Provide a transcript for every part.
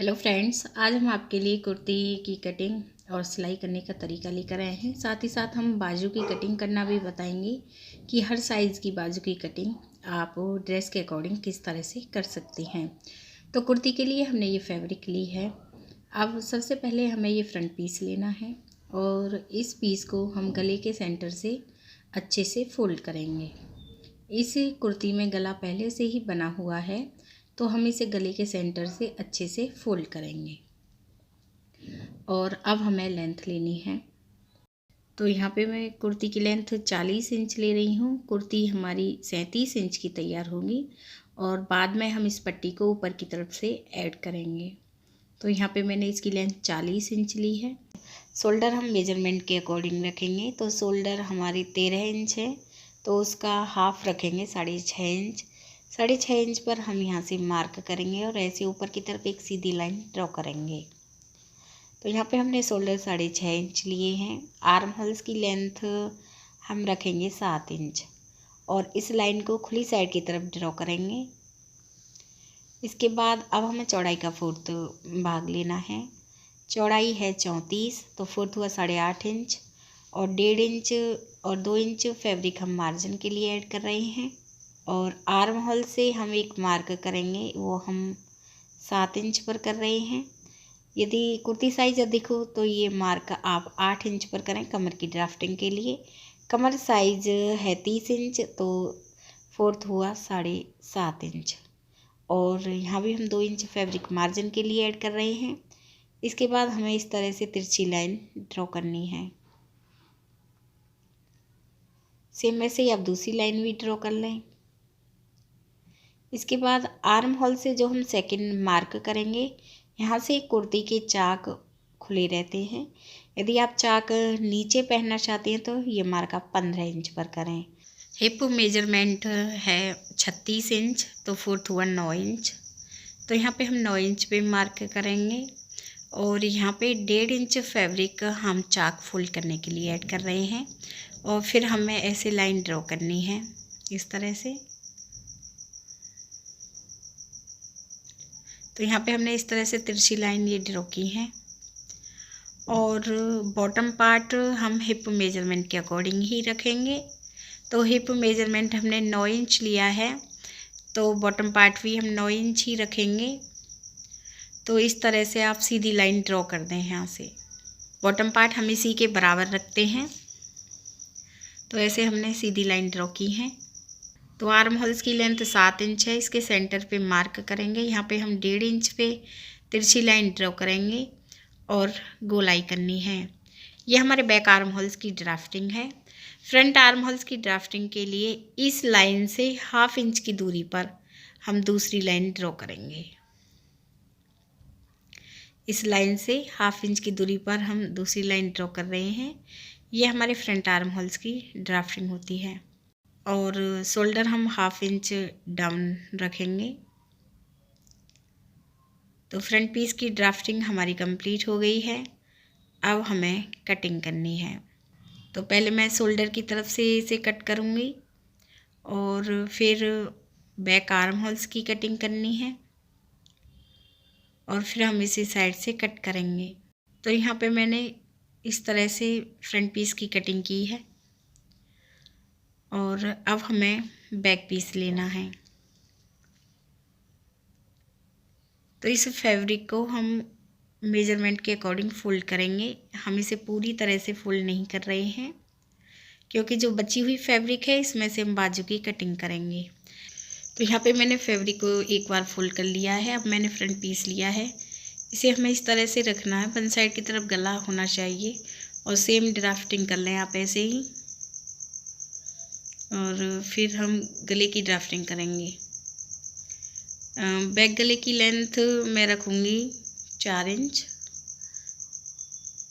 Hello friends, आज हम आपके लिए कुर्ती की कटिंग और सिलाई करने का तरीका लेकर आए हैं। साथ ही साथ हम बाजू की कटिंग करना भी बताएंगे कि हर साइज़ की बाजू की कटिंग आप ड्रेस के अकॉर्डिंग किस तरह से कर सकती हैं। तो कुर्ती के लिए हमने ये फैब्रिक ली है। अब सबसे पहले हमें ये फ्रंट पीस लेना है और इस पीस को हम गले के सेंटर से अच्छे से फोल्ड करेंगे। इस कुर्ती में गला पहले से ही बना हुआ है, तो हम इसे गले के सेंटर से अच्छे से फोल्ड करेंगे। और अब हमें लेंथ लेनी है। तो यहाँ पे मैं कुर्ती की लेंथ 40 इंच ले रही हूँ। कुर्ती हमारी 37 इंच की तैयार होगी और बाद में हम इस पट्टी को ऊपर की तरफ से ऐड करेंगे। तो यहाँ पे मैंने इसकी लेंथ 40 इंच ली है। शोल्डर हम मेजरमेंट के अकॉर्डिंग रखेंगे। तो शोल्डर हमारी 13 इंच है, तो उसका हाफ रखेंगे 6.5 इंच। 6.5 इंच पर हम यहाँ से मार्क करेंगे और ऐसे ऊपर की तरफ एक सीधी लाइन ड्रॉ करेंगे। तो यहाँ पे हमने शोल्डर 6.5 इंच लिए हैं। आर्म होल्स की लेंथ हम रखेंगे 7 इंच और इस लाइन को खुली साइड की तरफ ड्रॉ करेंगे। इसके बाद अब हमें चौड़ाई का फोर्थ भाग लेना है। चौड़ाई है 34, तो फोर्थ हुआ 8.5 इंच और 1.5 इंच और 2 इंच फैब्रिक हम मार्जिन के लिए ऐड कर रहे हैं। और आर्म होल से हम एक मार्क करेंगे, वो हम 7 इंच पर कर रहे हैं। यदि कुर्ती साइज़ अधिक हो तो ये मार्क आप 8 इंच पर करें कमर की ड्राफ्टिंग के लिए। कमर साइज़ है 30 इंच, तो फोर्थ हुआ 7.5 इंच और यहाँ भी हम 2 इंच फैब्रिक मार्जिन के लिए ऐड कर रहे हैं। इसके बाद हमें इस तरह से तिरछी लाइन ड्रॉ करनी है। सेम ऐसे ही आप दूसरी लाइन भी ड्रॉ कर लें। इसके बाद आर्म होल से जो हम सेकंड मार्क करेंगे, यहाँ से कुर्ती के चाक खुले रहते हैं। यदि आप चाक नीचे पहनना चाहते हैं तो ये मार्क आप 15 इंच पर करें। हिप मेजरमेंट है 36 इंच, तो फोर्थ हुआ 9 इंच। तो यहाँ पे हम 9 इंच पे मार्क करेंगे और यहाँ पे 1.5 इंच फैब्रिक हम चाक फोल्ड करने के लिए ऐड कर रहे हैं और फिर हमें ऐसे लाइन ड्रॉ करनी है इस तरह से। तो यहाँ पे हमने इस तरह से तिरछी लाइन ये ड्रॉ की है और बॉटम पार्ट हम हिप मेजरमेंट के अकॉर्डिंग ही रखेंगे। तो हिप मेजरमेंट हमने 9 इंच लिया है, तो बॉटम पार्ट भी हम 9 इंच ही रखेंगे। तो इस तरह से आप सीधी लाइन ड्रॉ कर दें। यहाँ से बॉटम पार्ट हम इसी के बराबर रखते हैं। तो ऐसे हमने सीधी लाइन ड्रॉ की है। तो आर्म होल्स की लेंथ 7 इंच है। इसके सेंटर पे मार्क करेंगे। यहाँ पे हम 1.5 इंच पे तिरछी लाइन ड्रॉ करेंगे और गोलाई करनी है। ये हमारे बैक आर्म होल्स की ड्राफ्टिंग है। फ्रंट आर्म होल्स की ड्राफ्टिंग के लिए इस लाइन से 1/2 इंच की दूरी पर हम दूसरी लाइन ड्रॉ करेंगे। इस लाइन से 1/2 इंच की दूरी पर हम दूसरी लाइन ड्रॉ कर रहे हैं। ये हमारे फ्रंट आर्म होल्स की ड्राफ्टिंग होती है और शोल्डर हम 1/2 इंच डाउन रखेंगे। तो फ्रंट पीस की ड्राफ्टिंग हमारी कंप्लीट हो गई है। अब हमें कटिंग करनी है। तो पहले मैं शोल्डर की तरफ से इसे कट करूँगी और फिर बैक आर्म होल्स की कटिंग करनी है और फिर हम इसी साइड से कट करेंगे। तो यहाँ पे मैंने इस तरह से फ्रंट पीस की कटिंग की है और अब हमें बैक पीस लेना है। तो इस फैब्रिक को हम मेजरमेंट के अकॉर्डिंग फोल्ड करेंगे। हम इसे पूरी तरह से फोल्ड नहीं कर रहे हैं क्योंकि जो बची हुई फैब्रिक है इसमें से हम बाजू की कटिंग करेंगे। तो यहाँ पे मैंने फैब्रिक को एक बार फोल्ड कर लिया है। अब मैंने फ्रंट पीस लिया है। इसे हमें इस तरह से रखना है, वन साइड की तरफ गला होना चाहिए और सेम ड्राफ्टिंग कर लें आप ऐसे ही। और फिर हम गले की ड्राफ्टिंग करेंगे। बैक गले की लेंथ मैं रखूँगी 4 इंच।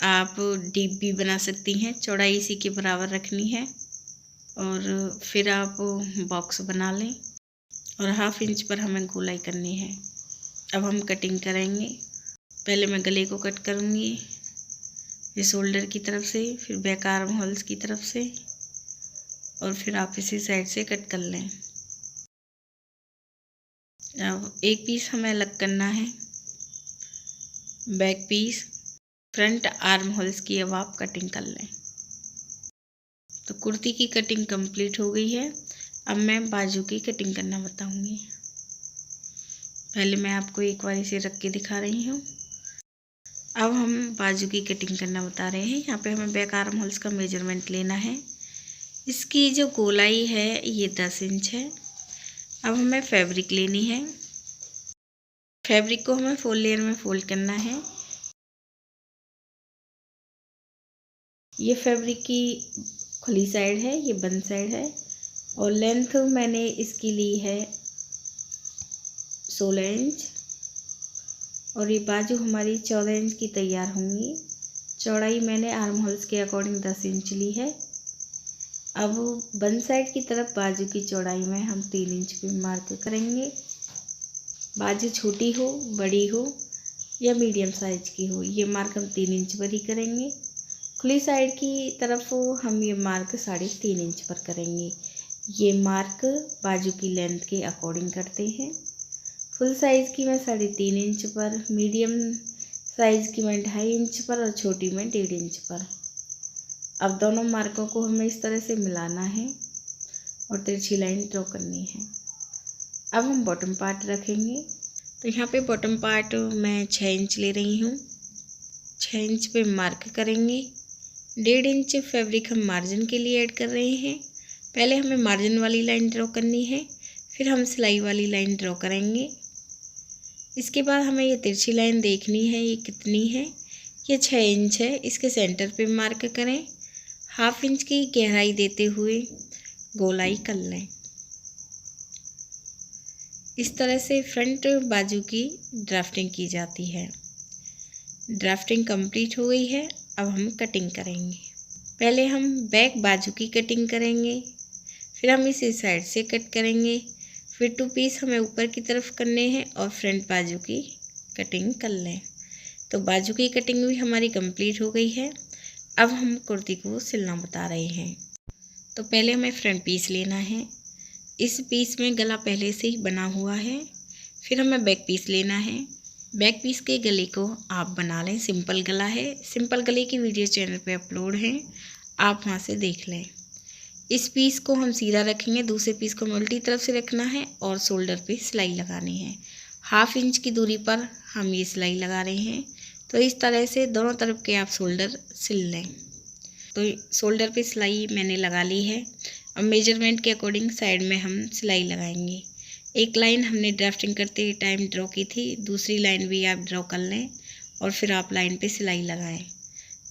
आप डीप भी बना सकती हैं, चौड़ाई इसी के बराबर रखनी है और फिर आप बॉक्स बना लें और 1/2 इंच पर हमें गोलाई करनी है। अब हम कटिंग करेंगे। पहले मैं गले को कट करूँगी, फिर शोल्डर की तरफ से, फिर बैक आर्म होल्स की तरफ से और फिर आप इसी साइड से कट कर लें। अब एक पीस हमें अलग करना है। Back piece, front arm holes की अब आप कटिंग कर लें। तो कुर्ती की कटिंग कंप्लीट हो गई है। अब मैं बाजू की कटिंग करना बताऊंगी। पहले मैं आपको एक बार इसे रख के दिखा रही हूँ। अब हम बाजू की कटिंग करना बता रहे हैं। यहाँ पे हमें बैक आर्म होल्स का मेजरमेंट लेना है। इसकी जो गोलाई है ये 10 इंच है। अब हमें फैब्रिक लेनी है। फैब्रिक को हमें 4 लेयर में फोल्ड करना है। ये फैब्रिक की खुली साइड है, ये बंद साइड है और लेंथ मैंने इसकी ली है 16 इंच और ये बाजू हमारी 14 इंच की तैयार होंगी। चौड़ाई मैंने आर्म होल्स के अकॉर्डिंग 10 इंच ली है। अब बंद साइड की तरफ बाजू की चौड़ाई में हम 3 इंच पे मार्क करेंगे। बाजू छोटी हो, बड़ी हो या मीडियम साइज की हो, ये मार्क हम 3 इंच पर ही करेंगे। खुली साइड की तरफ हम ये मार्क 3.5 इंच पर करेंगे। ये मार्क बाजू की लेंथ के अकॉर्डिंग करते हैं। फुल साइज़ की मैं 3.5 इंच पर, मीडियम साइज़ की मैं 2.5 इंच पर और छोटी में 1.5 इंच पर। अब दोनों मार्कों को हमें इस तरह से मिलाना है और तिरछी लाइन ड्रॉ करनी है। अब हम बॉटम पार्ट रखेंगे। तो यहाँ पे बॉटम पार्ट मैं 6 इंच ले रही हूँ। 6 इंच पे मार्क करेंगे। 1.5 इंच फैब्रिक हम मार्जिन के लिए ऐड कर रहे हैं। पहले हमें मार्जिन वाली लाइन ड्रॉ करनी है, फिर हम सिलाई वाली लाइन ड्रॉ करेंगे। इसके बाद हमें ये तिरछी लाइन देखनी है, ये कितनी है। ये 6 इंच है। इसके सेंटर पे मार्क करें। 1/2 इंच की गहराई देते हुए गोलाई कर लें। इस तरह से फ्रंट बाजू की ड्राफ्टिंग की जाती है। ड्राफ्टिंग कंप्लीट हो गई है। अब हम कटिंग करेंगे। पहले हम बैक बाजू की कटिंग करेंगे, फिर हम इसे साइड से कट करेंगे, फिर 2 पीस हमें ऊपर की तरफ करने हैं और फ्रंट बाजू की कटिंग कर लें। तो बाजू की कटिंग भी हमारी कंप्लीट हो गई है। अब हम कुर्ती को सिलना बता रहे हैं। तो पहले हमें फ्रंट पीस लेना है। इस पीस में गला पहले से ही बना हुआ है। फिर हमें बैक पीस लेना है। बैक पीस के गले को आप बना लें। सिंपल गला है। सिंपल गले की वीडियो चैनल पे अपलोड है, आप वहाँ से देख लें। इस पीस को हम सीधा रखेंगे, दूसरे पीस को हमें उल्टी तरफ से रखना है और शोल्डर पे सिलाई लगानी है। 1/2 इंच की दूरी पर हम ये सिलाई लगा रहे हैं। तो इस तरह से दोनों तरफ के आप शोल्डर सिल लें। तो शोल्डर पे सिलाई मैंने लगा ली है। अब मेजरमेंट के अकॉर्डिंग साइड में हम सिलाई लगाएंगे। एक लाइन हमने ड्राफ्टिंग करते टाइम ड्रॉ की थी, दूसरी लाइन भी आप ड्रॉ कर लें और फिर आप लाइन पे सिलाई लगाएं।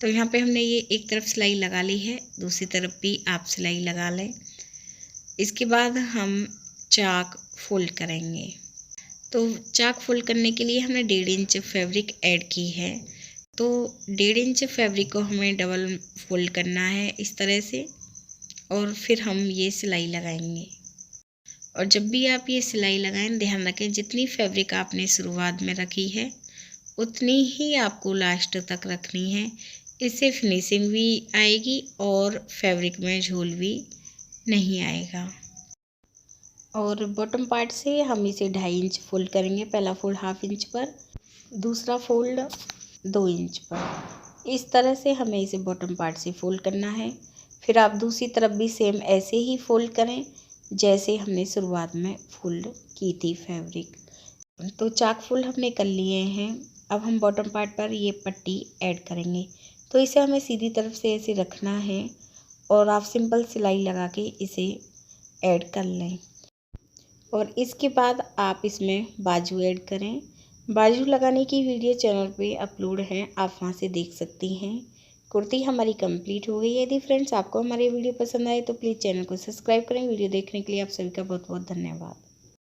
तो यहाँ पे हमने ये एक तरफ सिलाई लगा ली है, दूसरी तरफ भी आप सिलाई लगा लें। इसके बाद हम चाक फोल्ड करेंगे। तो चाक फोल्ड करने के लिए हमने 1.5 इंच फैब्रिक ऐड की है। तो 1.5 इंच फैब्रिक को हमें डबल फोल्ड करना है इस तरह से और फिर हम ये सिलाई लगाएंगे। और जब भी आप ये सिलाई लगाएं, ध्यान रखें जितनी फैब्रिक आपने शुरुआत में रखी है उतनी ही आपको लास्ट तक रखनी है। इससे फिनिशिंग भी आएगी और फैब्रिक में झोल भी नहीं आएगा। और बॉटम पार्ट से हम इसे 2.5 इंच फोल्ड करेंगे। पहला फोल्ड 1/2 इंच पर, दूसरा फोल्ड 2 इंच पर। इस तरह से हमें इसे बॉटम पार्ट से फोल्ड करना है। फिर आप दूसरी तरफ भी सेम ऐसे ही फोल्ड करें जैसे हमने शुरुआत में फोल्ड की थी फैब्रिक। तो चाक फोल्ड हमने कर लिए हैं। अब हम बॉटम पार्ट पर ये पट्टी ऐड करेंगे। तो इसे हमें सीधी तरफ से ऐसे रखना है और आप सिंपल सिलाई लगा के इसे ऐड कर लें। और इसके बाद आप इसमें बाजू ऐड करें। बाजू लगाने की वीडियो चैनल पे अपलोड है, आप वहाँ से देख सकती हैं। कुर्ती हमारी कंप्लीट हो गई है। यदि फ्रेंड्स आपको हमारी वीडियो पसंद आए तो प्लीज़ चैनल को सब्सक्राइब करें। वीडियो देखने के लिए आप सभी का बहुत बहुत धन्यवाद।